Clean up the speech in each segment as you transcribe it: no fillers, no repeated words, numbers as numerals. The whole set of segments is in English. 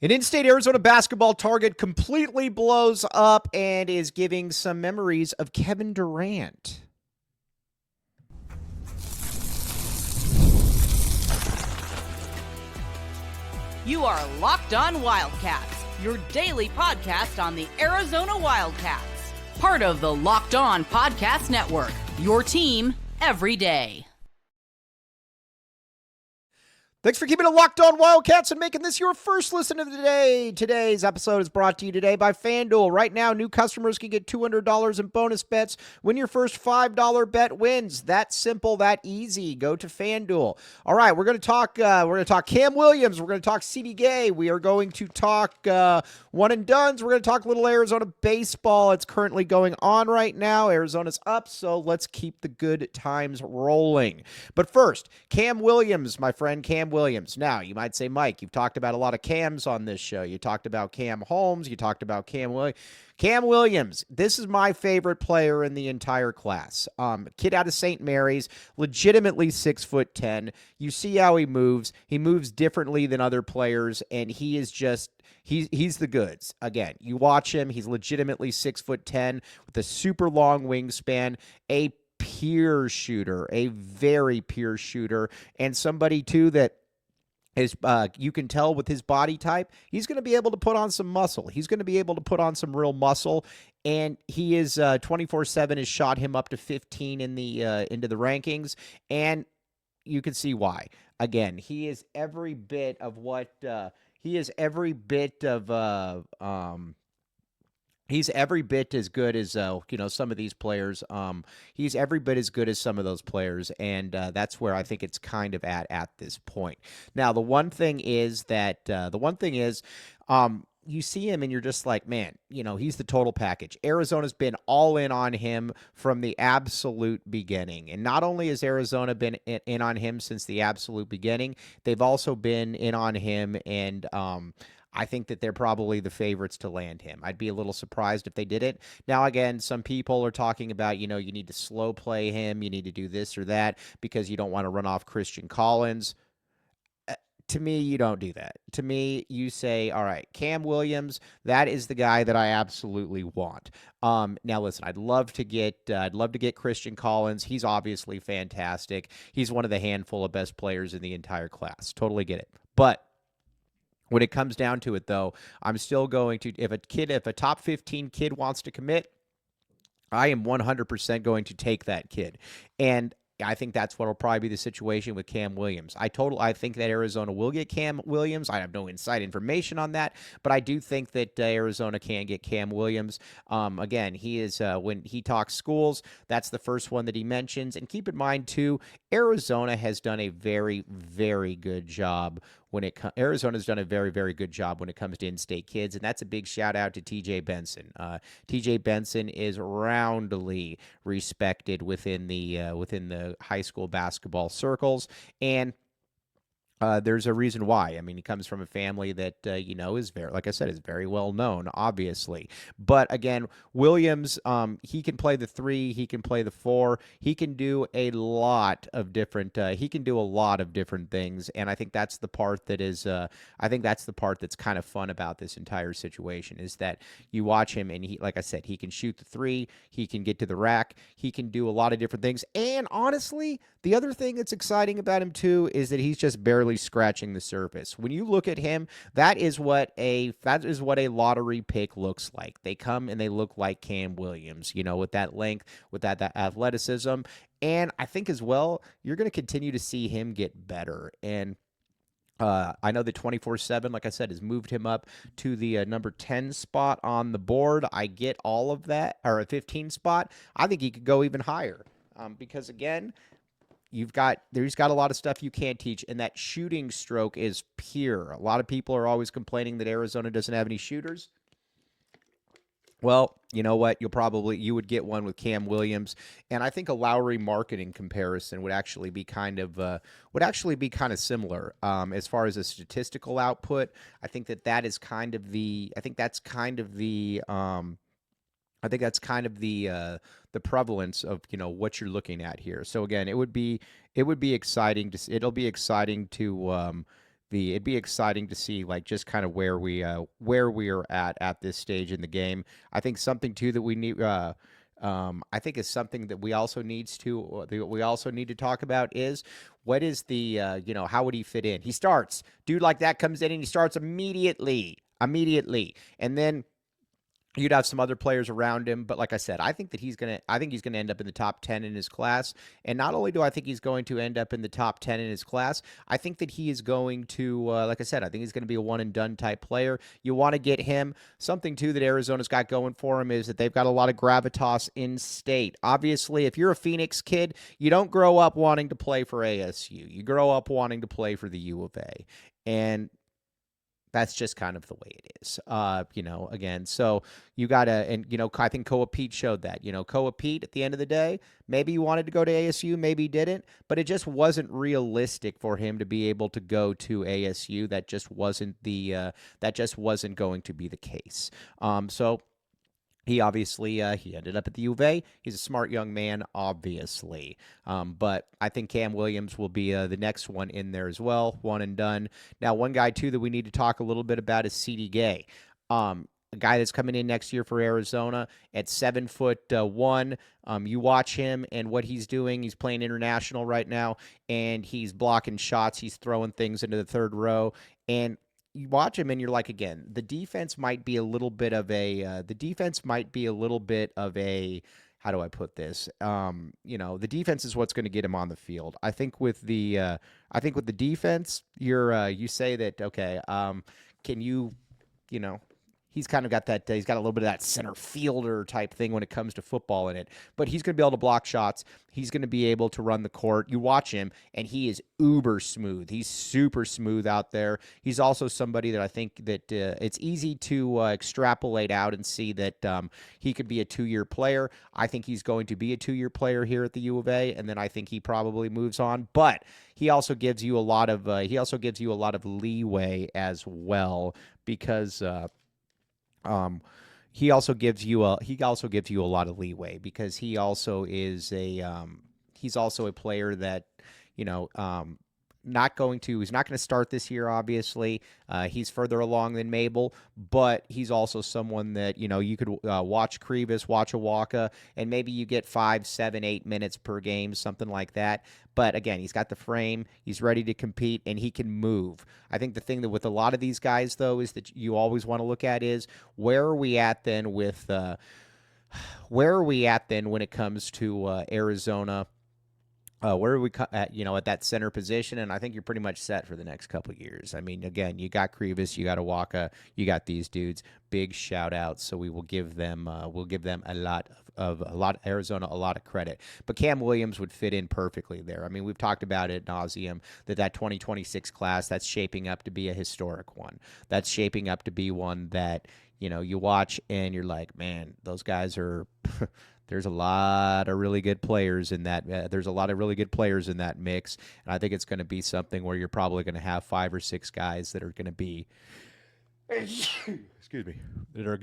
An in-state Arizona basketball target completely blows up and is giving some memories of Kevin Durant. You are Locked On Wildcats, your daily podcast on the Arizona Wildcats. Part of the Locked On Podcast Network, your team every day. Thanks for keeping it locked on Wildcats and making this your first listen of the day. Today's episode is brought to you today by FanDuel. Right now, new customers can get $200 in bonus bets when your first $5 bet wins. That simple, that easy. Go to FanDuel. All right, we're going to talk. Cam Williams. We're going to talk CB Gay. We are going to talk one and dones. We're going to talk little Arizona baseball. It's currently going on right now. Arizona's up, so let's keep the good times rolling. But first, Cam Williams, my friend, Cam Williams. Now, you might say, Mike, you've talked about a lot of Cams on this show. You talked about Cam Holmes. You talked about Cam Williams. Cam Williams, this is my favorite player in the entire class. Kid out of St. Mary's, legitimately 6'10". You see how he moves. He moves differently than other players, and he is just he's the goods. Again, you watch him. He's legitimately 6'10" with a super long wingspan, a pure shooter, a very pure shooter, and somebody too that is you can tell with his body type, he's going to be able to put on some muscle. He's going to be able to put on some real muscle, and he is 24/7 has shot him up to 15 in the into the rankings, and you can see why. Again, he is every bit of what he's every bit as good as some of these players. He's every bit as good as some of those players, and that's where I think it's kind of at this point. Now, the one thing is you see him and you're just like, man, he's the total package. Arizona's been all in on him from the absolute beginning. And not only has Arizona been in on him since the absolute beginning, they've also been in on him, and I think that they're probably the favorites to land him. I'd be a little surprised if they didn't. Now, again, some people are talking about, you need to slow play him. You need to do this or that because you don't want to run off Christian Collins. To me, you don't do that. To me, you say, all right, Cam Williams, that is the guy that I absolutely want. Now, listen, I'd love to get Christian Collins. He's obviously fantastic. He's one of the handful of best players in the entire class. Totally get it. But when it comes down to it, though, I'm still going to, if a top 15 kid wants to commit, I am 100% going to take that kid. And I think that's what will probably be the situation with Cam Williams. I think that Arizona will get Cam Williams. I have no inside information on that, but I do think that Arizona can get Cam Williams. Again, he is when he talks schools, that's the first one that he mentions. And keep in mind too, Arizona has done a very, very good job Arizona's done a very, very good job when it comes to in-state kids, and that's a big shout-out to TJ Benson. TJ Benson is roundly respected within the high school basketball circles, and there's a reason why. I mean, he comes from a family that, is very, like I said, is very well known, obviously. But again, Williams, he can play the 3, he can play the 4, he can do a lot of different things. And I think that's the part that's kind of fun about this entire situation is that you watch him and he, like I said, he can shoot the 3, he can get to the rack, he can do a lot of different things. And honestly, the other thing that's exciting about him too is that he's just barely scratching the surface. When you look at him, that is what a lottery pick looks like. They come and they look like Cam Williams, with that length, with that athleticism. And I think as well, you're going to continue to see him get better. And I know the 24/7, like I said, has moved him up to the number 10 spot on the board. I get all of that, or a 15 spot. I think he could go even higher because, again, he's got a lot of stuff you can't teach, and that shooting stroke is pure. A lot of people are always complaining that Arizona doesn't have any shooters. Well, you know what? You would get one with Cam Williams, and I think a Lauri Markannen comparison would actually be kind of similar as far as a statistical output. I think that is kind of the prevalence of what you're looking at here. So again, it'll be exciting to it'd be exciting to see like just kind of where we are at this stage in the game. I think something too that we need. I think is something that we also need to talk about is what is the how would he fit in? He starts, dude like that comes in and he starts immediately, and then you'd have some other players around him, but like I said, I think he's gonna end up in the top 10 in his class. And not only do I think he's going to end up in the top 10 in his class, I think that he is going to, like I said, I think he's going to be a one and done type player. You want to get him. Something too that Arizona's got going for him is that they've got a lot of gravitas in state. Obviously, if you're a Phoenix kid, you don't grow up wanting to play for ASU. You grow up wanting to play for the UofA, and that's just kind of the way it is, again. So you got to, and, I think Koa Pete showed that. Koa Pete, at the end of the day, maybe he wanted to go to ASU, maybe he didn't, but it just wasn't realistic for him to be able to go to ASU. That just wasn't going to be the case. So he obviously he ended up at the U of A. He's a smart young man, obviously. But I think Cam Williams will be the next one in there as well, one and done. Now, one guy, too, that we need to talk a little bit about is C.D. Gay. A guy that's coming in next year for Arizona at 7'1". You watch him and what he's doing. He's playing international right now, and he's blocking shots. He's throwing things into the third row, and you watch him and you're like, again, the defense might be a little bit of a, how do I put this? The defense is what's going to get him on the field. I think with the defense, you say that, okay, can you, he's kind of got that, he's got a little bit of that center fielder type thing when it comes to football in it, but he's going to be able to block shots. He's going to be able to run the court. You watch him and he is uber smooth. He's super smooth out there. He's also somebody that I think that it's easy to extrapolate out and see that he could be a 2-year player. I think he's going to be a 2-year player here at the U of A, and then I think he probably moves on, but he also gives you a lot of leeway as well, because he also gives you a lot of leeway because he's also a player that, he's not going to start this year, obviously. He's further along than Mabel, but he's also someone that, you could watch Krivas, watch Awaka, and maybe you get 5, 7, 8 minutes per game, something like that. But again, he's got the frame, he's ready to compete, and he can move. I think the thing that with a lot of these guys, though, is that you always want to look at is where are we at then when it comes to Arizona? Where are we at, at that center position? And I think you're pretty much set for the next couple of years. I mean, again, you got Krivas, you got Awaka, you got these dudes. Big shout out. So we will give them Arizona a lot of credit. But Cam Williams would fit in perfectly there. I mean, we've talked about it ad nauseum that 2026 class, that's shaping up to be a historic one. That's shaping up to be one that, you watch and you're like, man, those guys are there's a lot of really good players in that. There's a lot of really good players in that mix, and I think it's going to be something where you're probably going to have 5 or 6 guys that are going to be, excuse me, that are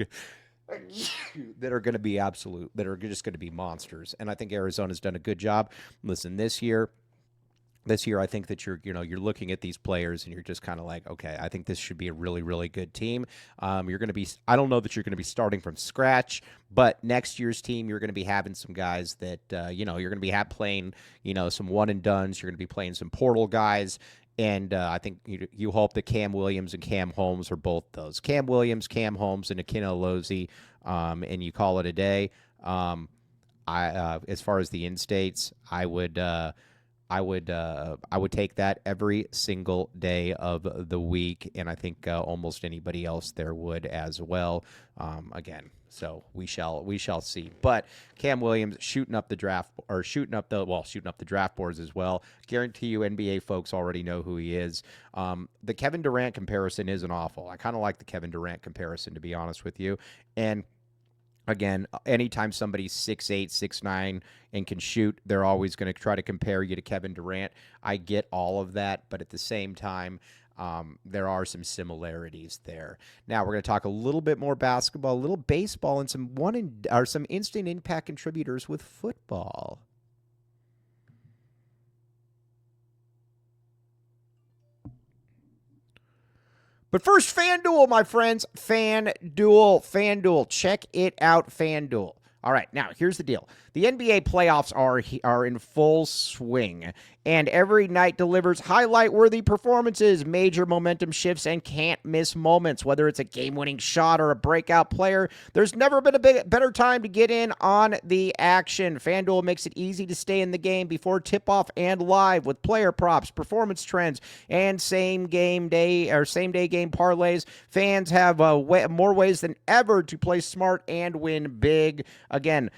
going to be absolute, that are just going to be monsters. And I think Arizona's done a good job. Listen, this year, I think that you're looking at these players and you're just kind of like, okay, I think this should be a really, really good team. You're going to be, I don't know that you're going to be starting from scratch, but next year's team, you're going to be having some guys that, you're going to be playing, some one and dones. You're going to be playing some portal guys. And I think you hope that Cam Williams and Cam Holmes are both those. Cam Williams, Cam Holmes, and Akina Olozi, and you call it a day. As far as the in-states, I would take that every single day of the week, and I think almost anybody else there would as well. Again, so we shall see. But Cam Williams shooting up the draft boards as well. Guarantee you, NBA folks already know who he is. The Kevin Durant comparison isn't awful. I kind of like the Kevin Durant comparison, to be honest with you, and again, anytime somebody's 6'8", 6'9", and can shoot, they're always going to try to compare you to Kevin Durant. I get all of that, but at the same time, there are some similarities there. Now we're going to talk a little bit more basketball, a little baseball, and some instant impact contributors with football. But first, FanDuel, my friends. FanDuel. Check it out, FanDuel. All right, now here's the deal. The NBA playoffs are in full swing, and every night delivers highlight-worthy performances, major momentum shifts, and can't-miss moments. Whether it's a game-winning shot or a breakout player, there's never been a better time to get in on the action. FanDuel makes it easy to stay in the game before tip-off and live with player props, performance trends, and same-day game parlays. Fans have more ways than ever to play smart and win big. Again,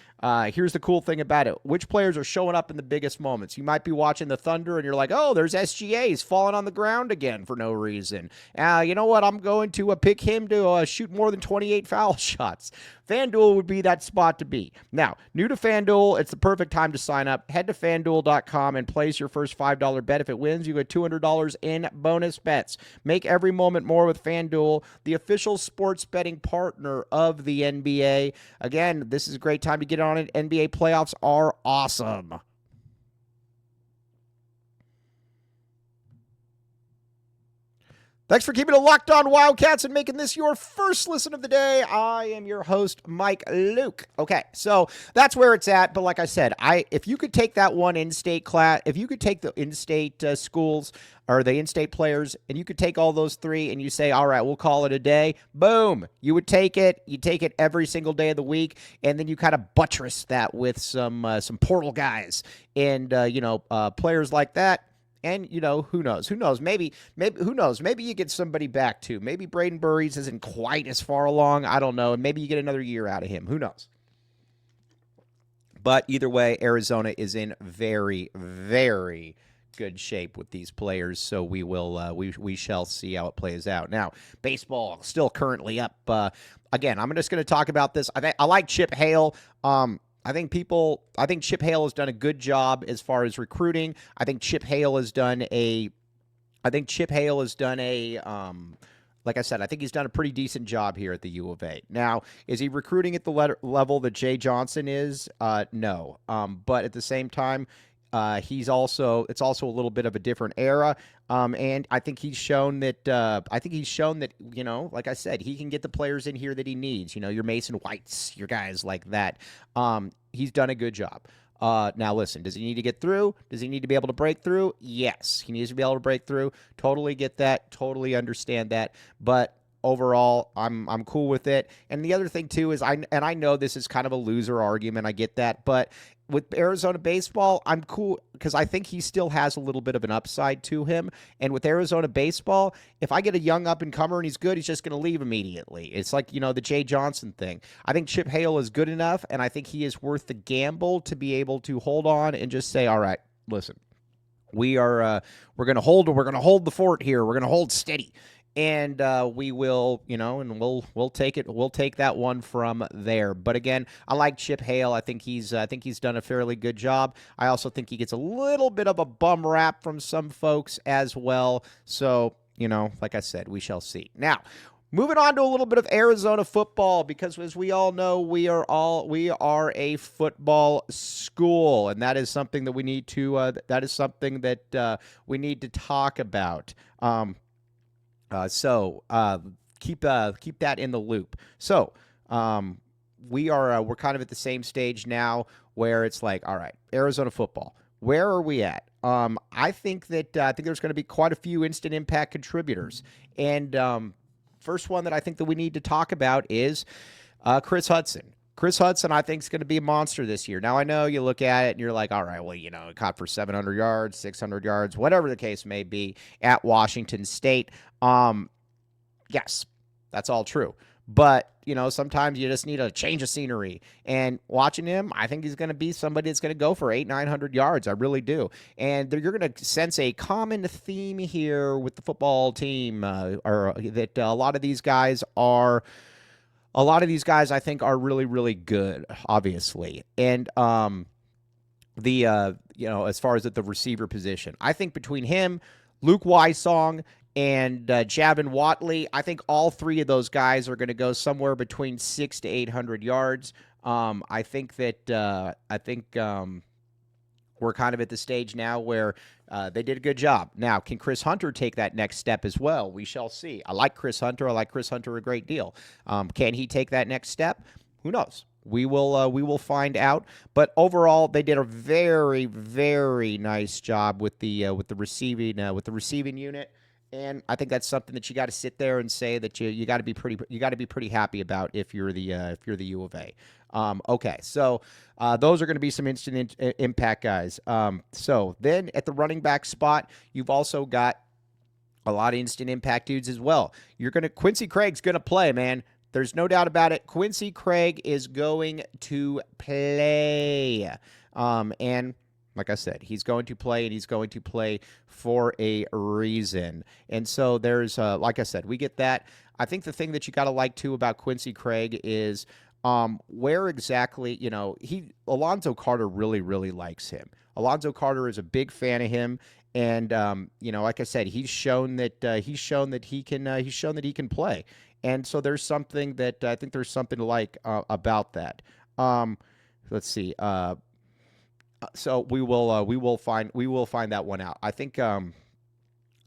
here's the cool thing about it. Which players are showing up in the biggest moments? You might be watching the Thunder and you're like, oh, there's SGA's falling on the ground again for no reason. You know what? I'm going to pick him to shoot more than 28 foul shots. FanDuel would be that spot to be. Now, new to FanDuel, it's the perfect time to sign up. Head to FanDuel.com and place your first $5 bet. If it wins, you get $200 in bonus bets. Make every moment more with FanDuel, the official sports betting partner of the NBA. Again, this is a great time to get on it. NBA playoffs are awesome. Thanks for keeping it locked on Wildcats and making this your first listen of the day. I am your host, Mike Luke. Okay, so that's where it's at. But like I said, if you could take that one in-state class, if you could take the in-state schools or the in-state players, and you could take all those three and you say, all right, we'll call it a day, boom, you would take it. You take it every single day of the week, and then you kind of buttress that with some portal guys and, players like that. And, who knows? Maybe you get somebody back, too. Maybe Braden Burries isn't quite as far along. I don't know. And maybe you get another year out of him. Who knows? But either way, Arizona is in very, very good shape with these players. So we will, we shall see how it plays out. Now, baseball still currently up. Again, I'm just going to talk about this. I like Chip Hale. I think Chip Hale has done a good job as far as recruiting. I think Chip Hale has done like I said, I think he's done a pretty decent job here at the UofA. Now, is he recruiting at the level that Jay Johnson is? No. But at the same time, it's also a little bit of a different era. And I think he's shown that, like I said, he can get the players in here that he needs, your Mason Whites, your guys like that. He's done a good job. Now listen, does he need to get through? Does he need to be able to break through? Yes, he needs to be able to break through. Totally get that. Totally understand that. But overall, I'm cool with it. And the other thing too is I know this is kind of a loser argument. I get that, but with Arizona baseball, I'm cool because I think he still has a little bit of an upside to him. And with Arizona baseball, if I get a young up-and-comer and he's good, he's just going to leave immediately. It's like, the Jay Johnson thing. I think Chip Hale is good enough, and I think he is worth the gamble to be able to hold on and just say, all right, listen, we're going to hold the fort here. We're going to hold steady. And we will, and we'll take it. We'll take that one from there. But again, I like Chip Hale. I think he's done a fairly good job. I also think he gets a little bit of a bum rap from some folks as well. So, like I said, we shall see. Now, moving on to a little bit of Arizona football, because as we all know, we are a football school, and that is something that we need to we need to talk about. So keep that in the loop. So we're kind of at the same stage now where it's like, all right, Arizona football, where are we at? I think there's going to be quite a few instant impact contributors, and first one that I think that we need to talk about is Chris Hudson. Chris Hudson, I think, is going to be a monster this year. Now, I know you look at it and you're like, all right, well, caught for 700 yards, 600 yards, whatever the case may be at Washington State. Yes, that's all true. But, sometimes you just need a change of scenery. And watching him, I think he's going to be somebody that's going to go for 800-900 yards. I really do. And you're going to sense a common theme here with the football team, or that a lot of these guys, I think, are really, really good, obviously. And as far as at the receiver position, I think between him, Luke Wysong, and Javin Watley, I think all three of those guys are going to go somewhere between 600 to 800 yards. I think we're kind of at the stage now where they did a good job. Now, can Chris Hunter take that next step as well? We shall see. I like Chris Hunter. I like Chris Hunter a great deal. Can he take that next step? Who knows? We will find out. But overall, they did a very, very nice job with the receiving unit. And I think that's something that you got to sit there and say that you got to be pretty happy about if you're the U of A. Okay, so those are going to be some instant impact guys. So then at the running back spot, you've also got a lot of instant impact dudes as well. Quincy Craig's going to play, man. There's no doubt about it. Quincy Craig is going to play. And like I said, he's going to play, and he's going to play for a reason. And so there's, like I said, we get that. I think the thing that you got to like, too, about Quincy Craig is where exactly, Alonzo Carter really, really likes him. Alonzo Carter is a big fan of him. And, like I said, he's shown that he can play. And so there's something that I think there's something to like about that. Let's see. So we will find that one out. I think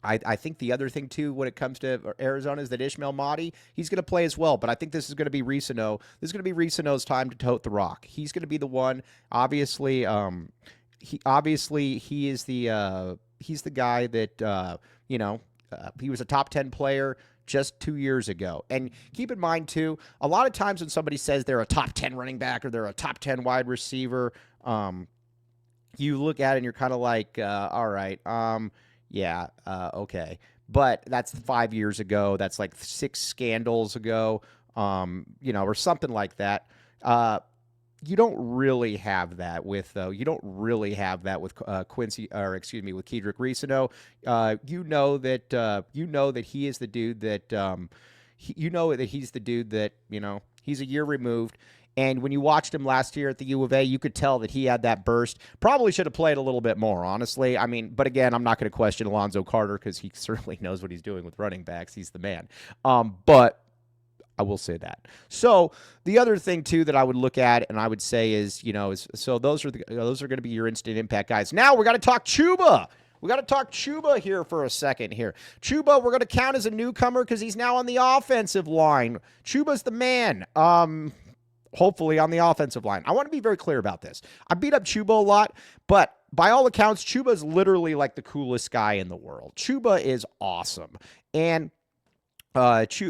I think the other thing too when it comes to Arizona is that Ishmael Mahdi, he's going to play as well. But I think this is going to be Risano. This is going to be Risano's time to tote the rock. He's going to be the one. Obviously, he is the he's the guy that he was a top 10 player just 2 years ago. And keep in mind, too, a lot of times when somebody says they're a top 10 running back or they're a top 10 wide receiver, you look at it and you're kind of like, all right, okay. But that's 5 years ago. That's like 6 scandals ago, or something like that. You don't really have that with Quincy, or excuse me, with Kedrick Risano. You know that he is the dude that he's the dude that he's a year removed. And when you watched him last year at the U of A, you could tell that he had that burst. Probably should have played a little bit more, honestly. I mean, but again, I'm not going to question Alonzo Carter because he certainly knows what he's doing with running backs. He's the man. But I will say that. So the other thing too that I would look at and I would say is, so those are going to be your instant impact guys. Now we got to talk Chuba. We got to talk Chuba here for a second here. Chuba, we're going to count as a newcomer because he's now on the offensive line. Chuba's the man. Hopefully on the offensive line. I want to be very clear about this. I beat up Chuba a lot, but by all accounts, Chuba is literally like the coolest guy in the world. Chuba is awesome. And but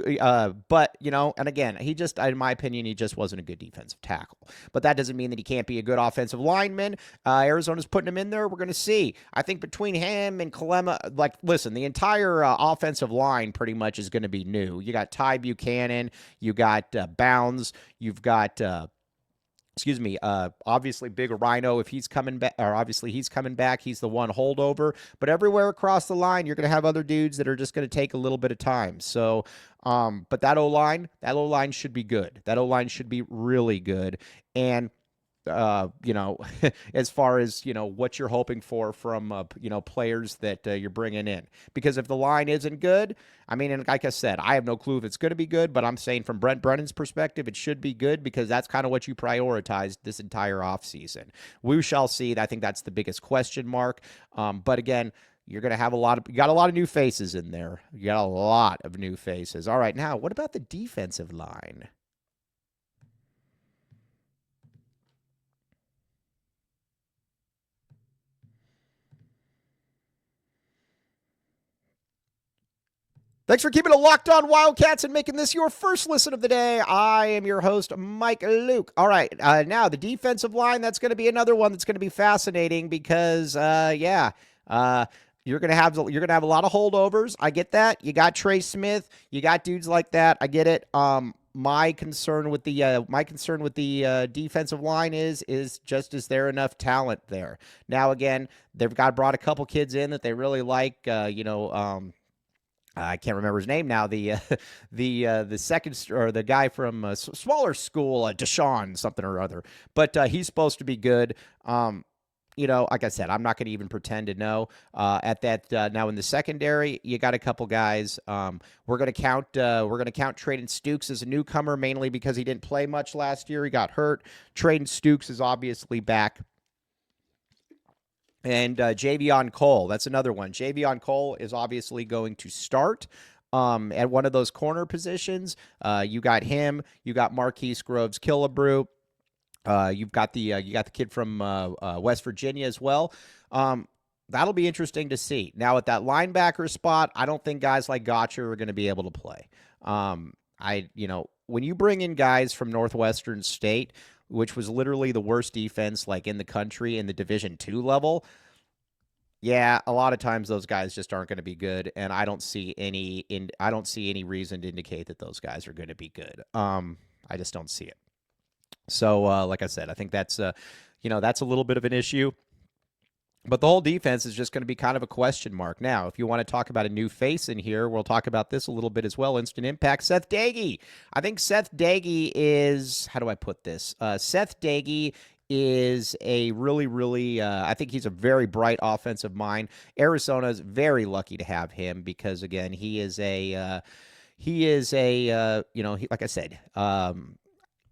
and again, he just, in my opinion, he just wasn't a good defensive tackle. But that doesn't mean that he can't be a good offensive lineman. Arizona's putting him in there. We're going to see. I think between him and Kalema, listen, the entire offensive line pretty much is going to be new. You got Ty Buchanan, you got Bounds, you've got obviously Big Rhino, if he's coming back, or obviously he's coming back, he's the one holdover. But everywhere across the line, you're going to have other dudes that are just going to take a little bit of time. So, but that O-line should be good. That O-line should be really good. And, as far as, what you're hoping for from, players that you're bringing in. Because if the line isn't good, I mean, and like I said, I have no clue if it's going to be good, but I'm saying from Brent Brennan's perspective, it should be good because that's kind of what you prioritized this entire offseason. We shall see. I think that's the biggest question mark. But again, you're going to have you got a lot of new faces in there. You got a lot of new faces. All right. Now, what about the defensive line? Thanks for keeping it locked on Wildcats and making this your first listen of the day. I am your host, Mike Luke. All right, now the defensive line, that's going to be another one that's going to be fascinating because, you're going to have a lot of holdovers. I get that. You got Trey Smith. You got dudes like that. I get it. My concern with the defensive line is just, is there enough talent there? Now, again, they've brought a couple kids in that they really like, I can't remember his name now. The second, or the guy from a smaller school, Deshaun something or other. But he's supposed to be good. Like I said, I'm not going to even pretend to know. Now in the secondary, you got a couple guys. We're going to count Traden Stukes as a newcomer, mainly because he didn't play much last year. He got hurt. Traden Stukes is obviously back. And Javion Cole, that's another one. Javion Cole is obviously going to start at one of those corner positions. You got him. You got Marquise Groves Killebrew. You got the kid from West Virginia as well. That'll be interesting to see. Now at that linebacker spot, I don't think guys like Gotcher are going to be able to play. When you bring in guys from Northwestern State, which was literally the worst defense like in the country in the Division II level, yeah, a lot of times those guys just aren't going to be good, and I don't see any reason to indicate that those guys are going to be good. I just don't see it. So, like I said, I think that's that's a little bit of an issue. But the whole defense is just going to be kind of a question mark. Now, if you want to talk about a new face in here, we'll talk about this a little bit as well. Instant impact, Seth Doege. I think Seth Doege is, how do I put this? Seth Doege is a really, really, I think he's a very bright offensive mind. Arizona is very lucky to have him because, again, he is like I said,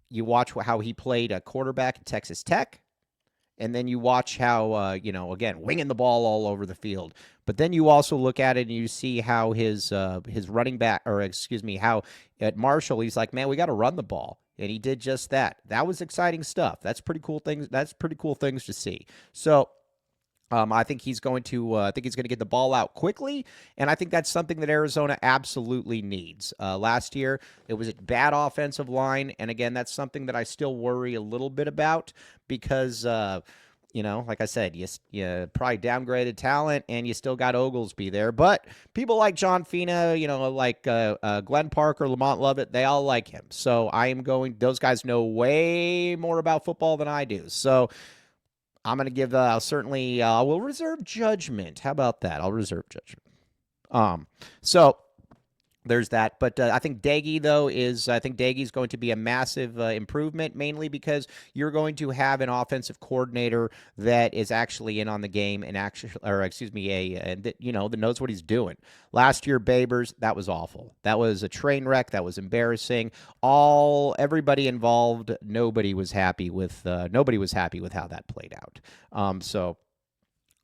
you watch how he played a quarterback at Texas Tech. And then you watch how, again, winging the ball all over the field. But then you also look at it and you see how his running back, how at Marshall, he's like, man, we got to run the ball. And he did just that. That was exciting stuff. That's pretty cool things. That's pretty cool things to see. So I think he's going to get the ball out quickly, and I think that's something that Arizona absolutely needs. Last year, it was a bad offensive line, and again, that's something that I still worry a little bit about because, like I said, you probably downgraded talent, and you still got Oglesby there. But people like John Fina, like Glenn Parker, Lamont Lovett, they all like him. So those guys know way more about football than I do. So I'm going to give, we'll reserve judgment. How about that? I'll reserve judgment. So there's that. But I think Doege is going to be a massive improvement, mainly because you're going to have an offensive coordinator that is actually in on the game and that knows what he's doing. Last year, Babers, that was awful. That was a train wreck. That was embarrassing. Everybody involved, nobody was happy with how that played out. So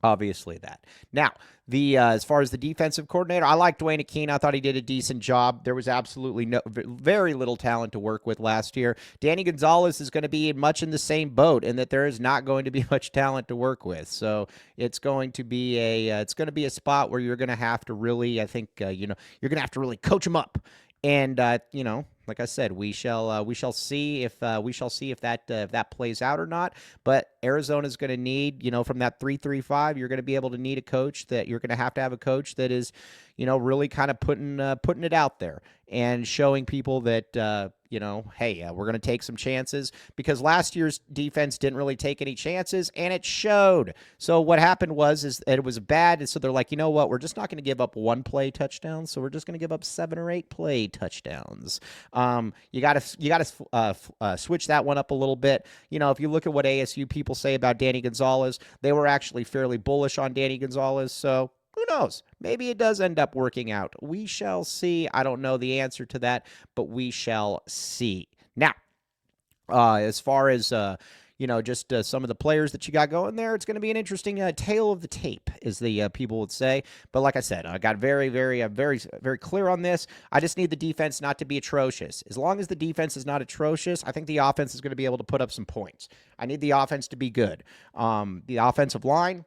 obviously that. Now, as far as the defensive coordinator, I like Dwayne Akeen. I thought he did a decent job. There was absolutely very little talent to work with last year. Danny Gonzalez is going to be much in the same boat in that there is not going to be much talent to work with. So it's going to be a spot where you're going to have to really, you're going to have to really coach them up. And like I said, we shall see if that plays out or not. But Arizona's going to need, from that 3-3-5, you're going to be able to need a coach that you're going to have a coach that is, really kind of putting it out there and showing people that hey, we're going to take some chances, because last year's defense didn't really take any chances, and it showed. So what happened was it was bad, and so they're like, you know what, we're just not going to give up one play touchdown, so we're just going to give up 7 or 8 play touchdowns. You got to switch that one up a little bit. If you look at what ASU people say about Danny Gonzalez, they were actually fairly bullish on Danny Gonzalez, so who knows? Maybe it does end up working out. We shall see. I don't know the answer to that, but we shall see. Now, as far as just some of the players that you got going there, it's going to be an interesting tale of the tape, as the people would say. But like I said, I got very, very, very, very clear on this. I just need the defense not to be atrocious. As long as the defense is not atrocious, I think the offense is going to be able to put up some points. I need the offense to be good. The offensive line,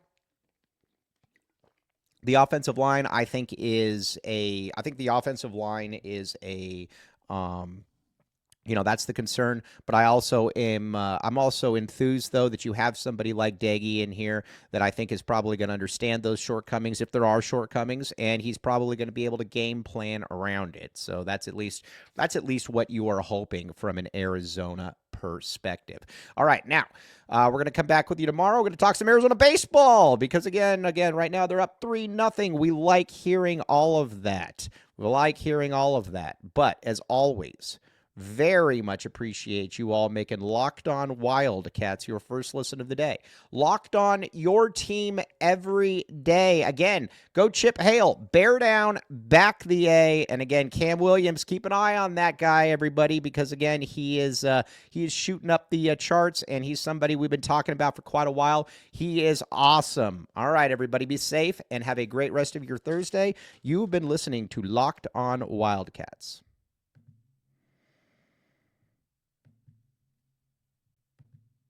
I think the offensive line is that's the concern. But I also I'm also enthused, though, that you have somebody like Doege in here that I think is probably going to understand those shortcomings, if there are shortcomings, and he's probably going to be able to game plan around it. So that's at least what you are hoping from an Arizona perspective. All right, now we're going to come back with you tomorrow. We're going to talk some Arizona baseball because again, right now they're up 3-0. We like hearing all of that. But as always, very much appreciate you all making Locked On Wildcats your first listen of the day. Locked On, your team every day. Again, go Chip Hale, bear down, back the A. And again, Cam Williams, keep an eye on that guy, everybody, because again, he is shooting up the charts, and he's somebody we've been talking about for quite a while. He is awesome. All right, everybody, be safe and have a great rest of your Thursday. You've been listening to Locked On Wildcats.